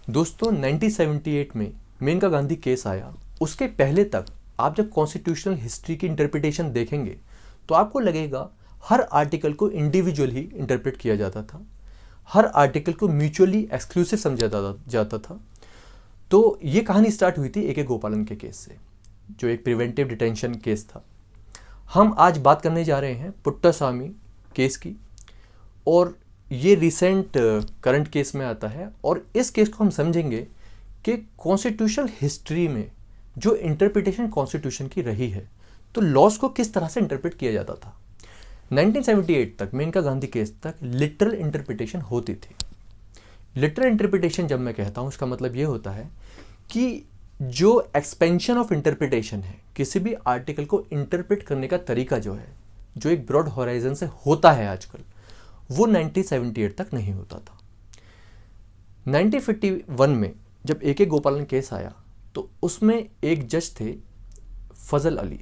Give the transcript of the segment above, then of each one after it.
दोस्तों 1978 में मेनका गांधी केस आया, उसके पहले तक आप जब कॉन्स्टिट्यूशनल हिस्ट्री की इंटरप्रिटेशन देखेंगे तो आपको लगेगा हर आर्टिकल को इंडिविजुअली इंटरप्रेट किया जाता था, हर आर्टिकल को म्यूचुअली एक्सक्लूसिव समझा जाता था। तो ये कहानी स्टार्ट हुई थी ए.के. गोपालन के केस से, जो एक प्रिवेंटिव डिटेंशन केस था। हम आज बात करने जा रहे हैं पुट्टासामी केस की, और ये रिसेंट करंट केस में आता है। और इस केस को हम समझेंगे कि कॉन्स्टिट्यूशनल हिस्ट्री में जो इंटरप्रिटेशन कॉन्स्टिट्यूशन की रही है, तो लॉस को किस तरह से इंटरप्रेट किया जाता था। 1978 तक, मेनका गांधी केस तक, लिटरल इंटरप्रिटेशन होती थी। लिटरल इंटरप्रिटेशन जब मैं कहता हूँ, उसका मतलब ये होता है कि जो एक्सपेंशन ऑफ इंटरप्रिटेशन है, किसी भी आर्टिकल को इंटरप्रेट करने का तरीका जो है, जो एक ब्रॉड होराइजन से होता है आजकल, वो 1978 तक नहीं होता था। 1951 में जब ए.के. गोपालन केस आया तो उसमें एक जज थे फजल अली,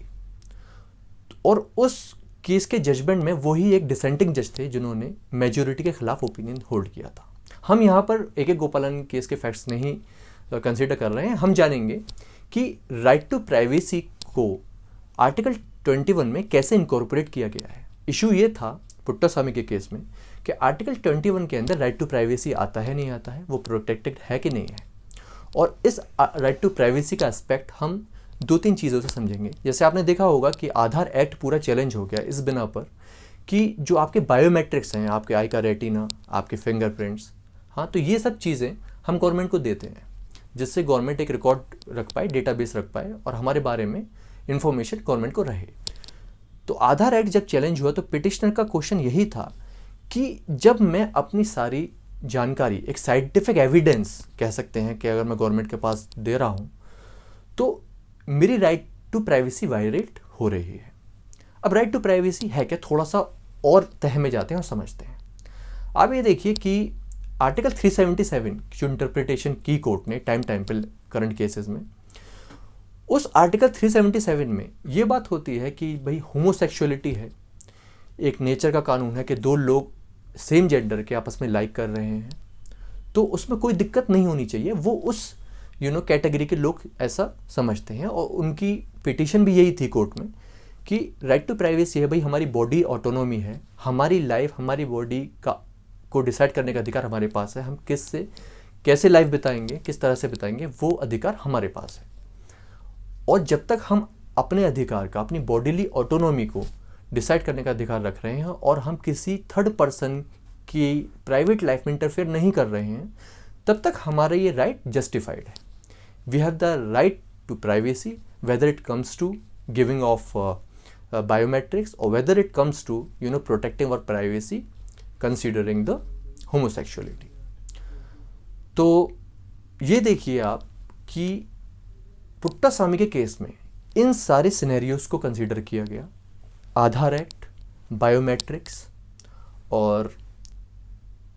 और उस केस के जजमेंट में वही एक डिसेंटिंग जज थे जिन्होंने मेजॉरिटी के खिलाफ ओपिनियन होल्ड किया था। हम यहाँ पर ए.के. गोपालन केस के फैक्ट्स नहीं कंसिडर कर रहे हैं। हम जानेंगे कि राइट टू प्राइवेसी को आर्टिकल 21 में कैसे इनकॉर्पोरेट किया गया है। इशू ये था पुट्टासामी के केस में कि आर्टिकल 21 के अंदर राइट टू प्राइवेसी आता है नहीं आता है, वो प्रोटेक्टेड है कि नहीं है। और इस राइट टू प्राइवेसी का एस्पेक्ट हम दो तीन चीज़ों से समझेंगे। जैसे आपने देखा होगा कि आधार एक्ट पूरा चैलेंज हो गया इस बिना पर कि जो आपके बायोमेट्रिक्स हैं, आपके आई का रेटिना, आपके फिंगरप्रिंट्स, हाँ, तो ये सब चीज़ें हम गवर्नमेंट को देते हैं, जिससे गवर्नमेंट एक रिकॉर्ड रख पाए, डेटाबेस रख पाए, और हमारे बारे में इंफॉर्मेशन गवर्नमेंट को रहे। तो आधार एक्ट जब चैलेंज हुआ तो पिटिशनर का क्वेश्चन यही था कि जब मैं अपनी सारी जानकारी, एक साइंटिफिक एविडेंस कह सकते हैं कि अगर मैं गवर्नमेंट के पास दे रहा हूँ, तो मेरी राइट टू प्राइवेसी वायलेट हो रही है। अब राइट टू प्राइवेसी है क्या, थोड़ा सा और तह में जाते हैं और समझते हैं। आप ये देखिए कि आर्टिकल 377 जो इंटरप्रिटेशन की कोर्ट ने टाइम पे करंट केसेस में, उस आर्टिकल 377 में ये बात होती है कि भाई होमोसेक्सुअलिटी है, एक नेचर का कानून है कि दो लोग सेम जेंडर के आपस में लाइक कर रहे हैं, तो उसमें कोई दिक्कत नहीं होनी चाहिए। वो उस कैटेगरी के लोग ऐसा समझते हैं, और उनकी पिटीशन भी यही थी कोर्ट में कि राइट टू प्राइवेसी है, भाई हमारी बॉडी ऑटोनॉमी है, हमारी लाइफ, हमारी बॉडी को डिसाइड करने का अधिकार हमारे पास है। हम किससे कैसे लाइफ बिताएंगे, किस तरह से बिताएंगे, वो अधिकार हमारे पास है। और जब तक हम अपने अधिकार का, अपनी बॉडीली ऑटोनॉमी को डिसाइड करने का अधिकार रख रहे हैं, और हम किसी थर्ड पर्सन की प्राइवेट लाइफ में इंटरफेयर नहीं कर रहे हैं, तब तक हमारा ये राइट जस्टिफाइड है। We have the right to privacy, whether it comes to giving of biometrics, और whether it comes to protecting our privacy considering the homosexuality. तो ये देखिए आप कि पुट्टासामी के केस में इन सारे सिनेरियोस को कंसीडर किया गया। आधार एक्ट, बायोमेट्रिक्स, और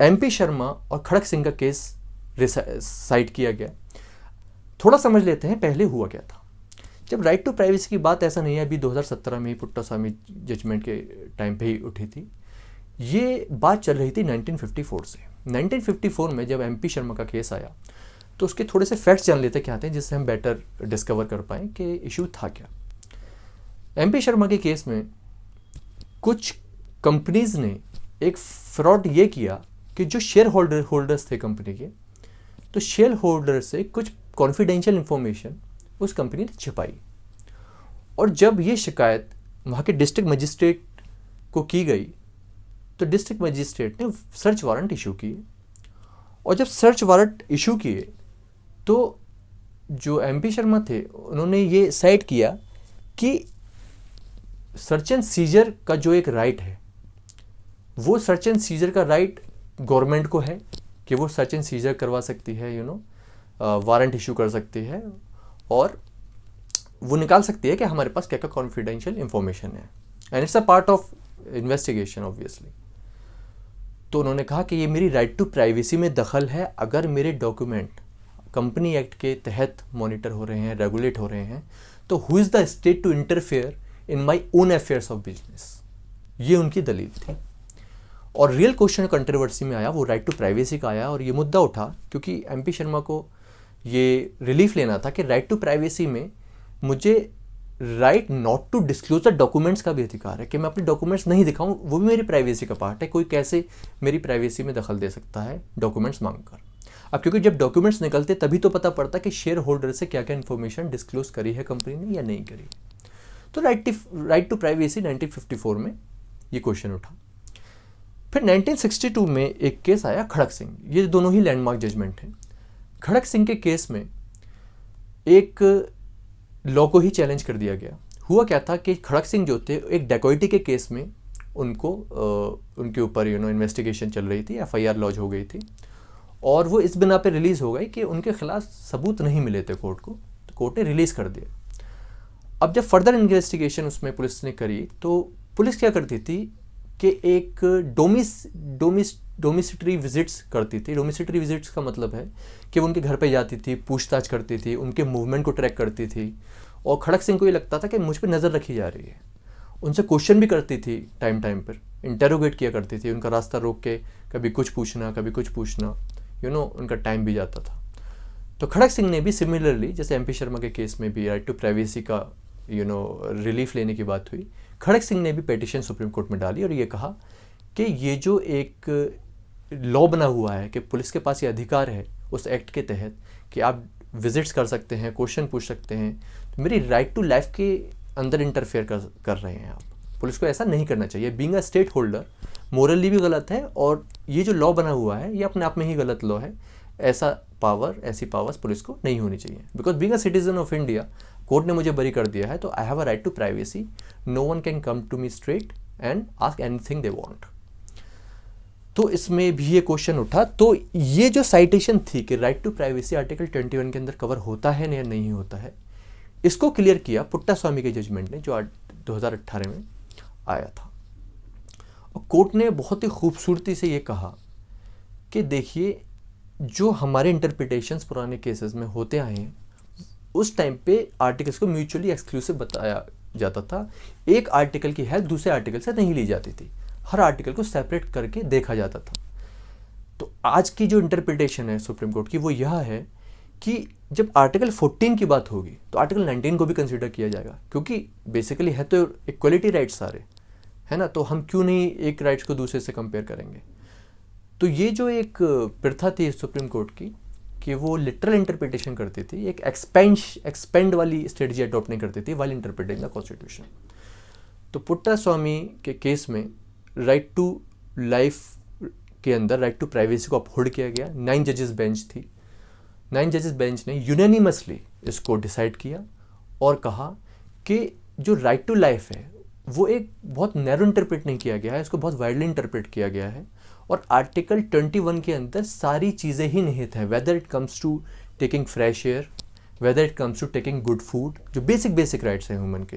एमपी शर्मा और खड़क सिंह का केस साइट किया गया। थोड़ा समझ लेते हैं पहले हुआ क्या था। जब राइट टू प्राइवेसी की बात, ऐसा नहीं है अभी 2017 में ही पुट्टासामी जजमेंट के टाइम पे ही उठी थी, ये बात चल रही थी 1954 से। 1954 में जब एमपी शर्मा का केस आया तो उसके थोड़े से फैक्ट्स जान लेते क्या थे, जिससे हम बेटर डिस्कवर कर पाएँ कि इशू था क्या। एमपी शर्मा के केस में कुछ कंपनीज ने एक फ्रॉड ये किया कि जो शेयर होल्डर्स थे कंपनी के, तो शेयर होल्डर से कुछ कॉन्फिडेंशियल इंफॉर्मेशन उस कंपनी ने छिपाई। और जब ये शिकायत वहाँ के डिस्ट्रिक्ट मजिस्ट्रेट को की गई, तो डिस्ट्रिक्ट मजिस्ट्रेट ने सर्च वारंट इशू किए। और जब सर्च वारंट इशू किए तो जो एमपी शर्मा थे, उन्होंने ये साइट किया कि सर्च एंड सीजर का जो एक राइट है, वो सर्च एंड सीजर का राइट गवर्नमेंट को है कि वो सर्च एंड सीजर करवा सकती है, वारंट इशू कर सकती है, और वो निकाल सकती है कि हमारे पास क्या क्या कॉन्फिडेंशियल इंफॉर्मेशन है, and it's a part of investigation obviously. तो उन्होंने कहा कि ये मेरी राइट टू प्राइवेसी में दखल है अगर मेरे डॉक्यूमेंट कंपनी एक्ट के तहत मॉनिटर हो रहे हैं, रेगुलेट हो रहे हैं, तो who is the state to interfere in my own affairs of business. ये उनकी दलील थी। और रियल क्वेश्चन कंट्रोवर्सी में आया वो राइट टू प्राइवेसी का आया, और ये मुद्दा उठा क्योंकि MP शर्मा को ये रिलीफ लेना था कि राइट टू प्राइवेसी में मुझे right not to disclose the documents का भी अधिकार है, कि मैं अपने डॉक्यूमेंट्स नहीं दिखाऊं, वो भी मेरी प्राइवेसी का पार्ट है। कोई कैसे मेरी प्राइवेसी में दखल दे सकता है डॉक्यूमेंट्स मांगकर। अब क्योंकि जब डॉक्यूमेंट्स निकलते तभी तो पता पड़ता कि शेयर होल्डर से क्या क्या इन्फॉर्मेशन डिस्क्लोज करी है कंपनी ने या नहीं करी। तो राइट टू प्राइवेसी 1954 में ये क्वेश्चन उठा। फिर 1962 में एक केस आया खड़क सिंह। ये दोनों ही लैंडमार्क जजमेंट हैं। खड़क सिंह के केस में एक लॉ को ही चैलेंज कर दिया गया। हुआ क्या था कि खड़क सिंह जो थे एक डकैती के केस में उनको उनके ऊपर इन्वेस्टिगेशन चल रही थी, FIR लॉन्च हो गई थी, और वो इस बिना पे रिलीज़ हो गई कि उनके खिलाफ सबूत नहीं मिले थे कोर्ट को, तो कोर्ट ने रिलीज़ कर दिया। अब जब फर्दर इन्वेस्टिगेशन उसमें पुलिस ने करी तो पुलिस क्या करती थी कि एक डोमिसिटरी विजिट्स करती थी। डोमिसिटरी विजिट्स का मतलब है कि वो उनके घर पे जाती थी, पूछताछ करती थी, उनके मूवमेंट को ट्रैक करती थी, और खड़क सिंह को ये लगता था कि मुझ पर नज़र रखी जा रही है। उनसे क्वेश्चन भी करती थी, टाइम टाइम पर इंटेरोगेट किया करती थी, उनका रास्ता रोक के कभी कुछ पूछना कभी कुछ पूछना, उनका टाइम भी जाता था। तो खड़क सिंह ने भी सिमिलरली, जैसे MP शर्मा के केस में भी राइट टू प्राइवेसी का रिलीफ लेने की बात हुई, खड़क सिंह ने भी पिटीशन सुप्रीम कोर्ट में डाली और ये कहा कि ये जो एक लॉ बना हुआ है कि पुलिस के पास ये अधिकार है उस एक्ट के तहत कि आप विजिट्स कर सकते हैं, क्वेश्चन पूछ सकते हैं, तो मेरी राइट टू लाइफ के अंदर इंटरफेयर कर रहे हैं आप। पुलिस को ऐसा नहीं करना चाहिए। Being a state holder morally भी गलत है, और ये जो लॉ बना हुआ है ये अपने आप में ही गलत लॉ है। ऐसी पावर्स पुलिस को नहीं होनी चाहिए। Because being a citizen of India, court ने मुझे बरी कर दिया है, तो I have a right to privacy. No one can come to me straight and ask anything they want. तो इसमें भी ये क्वेश्चन उठा। तो ये जो साइटेशन थी कि राइट टू प्राइवेसी आर्टिकल 21 के अंदर कवर होता है या नहीं होता है, इसको क्लियर किया पुट्टास्वामी के जजमेंट ने, जो 2018 में आया था। और कोर्ट ने बहुत ही खूबसूरती से ये कहा कि देखिए, जो हमारे इंटरप्रिटेशंस पुराने केसेस में होते आए हैं, उस टाइम पे आर्टिकल्स को म्यूचुअली एक्सक्लूसिव बताया जाता था। एक आर्टिकल की हेल्प दूसरे आर्टिकल से नहीं ली जाती थी, हर आर्टिकल को सेपरेट करके देखा जाता था। तो आज की जो इंटरप्रिटेशन है सुप्रीम कोर्ट की, वो यह है कि जब आर्टिकल 14 की बात होगी तो आर्टिकल 19 को भी कंसिडर किया जाएगा, क्योंकि बेसिकली है तो इक्वलिटी राइट्स सारे, है ना, तो हम क्यों नहीं एक राइट्स को दूसरे से कंपेयर करेंगे। तो ये जो एक प्रथा थी सुप्रीम कोर्ट की कि वो लिटरल इंटरप्रिटेशन करती थी, एक एक्सपेंड वाली स्ट्रेटजी अडॉप्ट नहीं करती थी वाइल इंटरप्रिटिंग द कॉन्स्टिट्यूशन। तो पुट्टास्वामी के केस में राइट टू लाइफ के अंदर राइट टू प्राइवेसी को अपहोल्ड किया गया। 9 जजेस बेंच थी। 9 जजेस बेंच ने यूनानिमसली इसको डिसाइड किया और कहा कि जो राइट टू लाइफ है वो एक बहुत नैरो इंटरप्रेट नहीं किया गया है, इसको बहुत वाइडली इंटरप्रेट किया गया है, और आर्टिकल 21 के अंदर सारी चीज़ें ही निहित हैं। Whether it comes to taking fresh air, whether it comes to taking good food, जो बेसिक राइट्स हैं ह्यूमन के,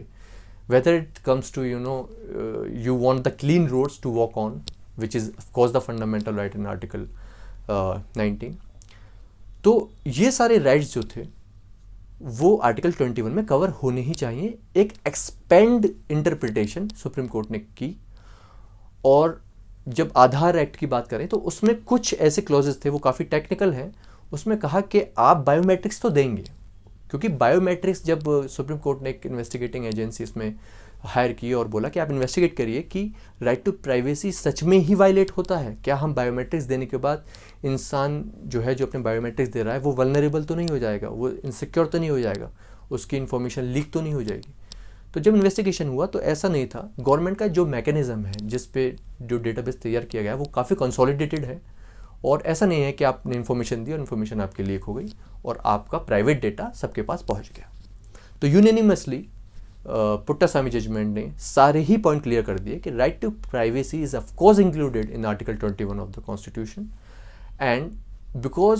whether it comes to you want the clean roads to walk on, which is of course the fundamental right in article 19। तो ये सारे rights जो थे वो article 21 में कवर होने ही चाहिए। एक एक्सपेंड इंटरप्रिटेशन सुप्रीम कोर्ट ने की। और जब आधार एक्ट की बात करें तो उसमें कुछ ऐसे क्लॉजेस थे, वो काफ़ी टेक्निकल हैं। उसमें कहा कि आप बायोमेट्रिक्स तो देंगे, क्योंकि बायोमेट्रिक्स जब सुप्रीम कोर्ट ने एक इन्वेस्टिगेटिंग एजेंसी इसमें हायर की और बोला कि आप इन्वेस्टिगेट करिए कि राइट टू प्राइवेसी सच में ही वायलेट होता है क्या, हम बायोमेट्रिक्स देने के बाद इंसान जो है जो अपने बायोमेट्रिक्स दे रहा है वो वल्नरेबल तो नहीं हो जाएगा, वो इनसिक्योर तो नहीं हो जाएगा, उसकी इन्फॉर्मेशन लीक तो नहीं हो जाएगी। तो जब इन्वेस्टिगेशन हुआ तो ऐसा नहीं था। गवर्नमेंट का जो मैकेनिज्म है जिस पे जो डेटाबेस तैयार किया गया है वो काफ़ी कंसोलिडेटेड है, और ऐसा नहीं है कि आपने इन्फॉर्मेशन दी और इन्फॉर्मेशन आपके लीक हो गई और आपका प्राइवेट डेटा सबके पास पहुंच गया। तो यूनानिमसली पुट्टास्वामी जजमेंट ने सारे ही पॉइंट क्लियर कर दिए कि right to privacy is of course included in article 21 of the constitution, and because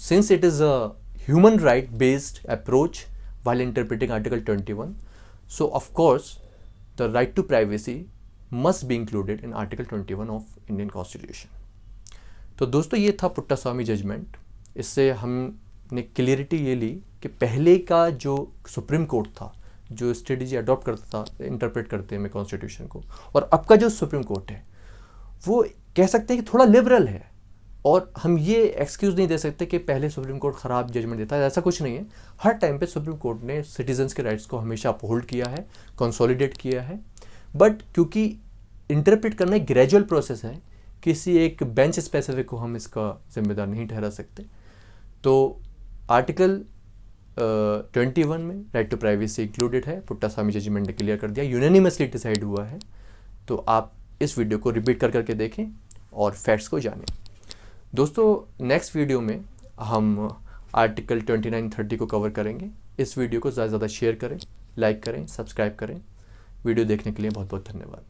since it is a human right based approach while interpreting Article 21, so of course the right to privacy must be included in Article 21 of Indian Constitution। तो दोस्तों ये था Puttaswamy judgement. इससे हमने clarity ये ली कि पहले का जो सुप्रीम कोर्ट था, जो स्ट्रेटजी अडॉप्ट करता था इंटरप्रेट करते में कॉन्स्टिट्यूशन को, और अब का जो सुप्रीम कोर्ट है वो कह सकते हैं कि थोड़ा लिबरल है, और हम ये एक्सक्यूज़ नहीं दे सकते कि पहले सुप्रीम कोर्ट ख़राब जजमेंट देता है, ऐसा कुछ नहीं है। हर टाइम पे सुप्रीम कोर्ट ने सिटीजन्स के राइट्स को हमेशा अपहोल्ड किया है, कंसोलिडेट किया है। बट क्योंकि इंटरप्रेट करना एक ग्रेजुअल प्रोसेस है, किसी एक बेंच स्पेसिफिक को हम इसका जिम्मेदार नहीं ठहरा सकते। तो आर्टिकल 21 में राइट टू प्राइवेसी इंक्लूडेड है, पुट्टासामी जजमेंट ने क्लियर कर दिया, यूनानिमसली डिसाइड हुआ है। तो आप इस वीडियो को रिपीट कर करके देखें और फैक्ट्स को जानें। दोस्तों नेक्स्ट वीडियो में हम आर्टिकल 29-30 को कवर करेंगे। इस वीडियो को ज़्यादा से ज़्यादा शेयर करें, लाइक करें, सब्सक्राइब करें। वीडियो देखने के लिए बहुत बहुत धन्यवाद।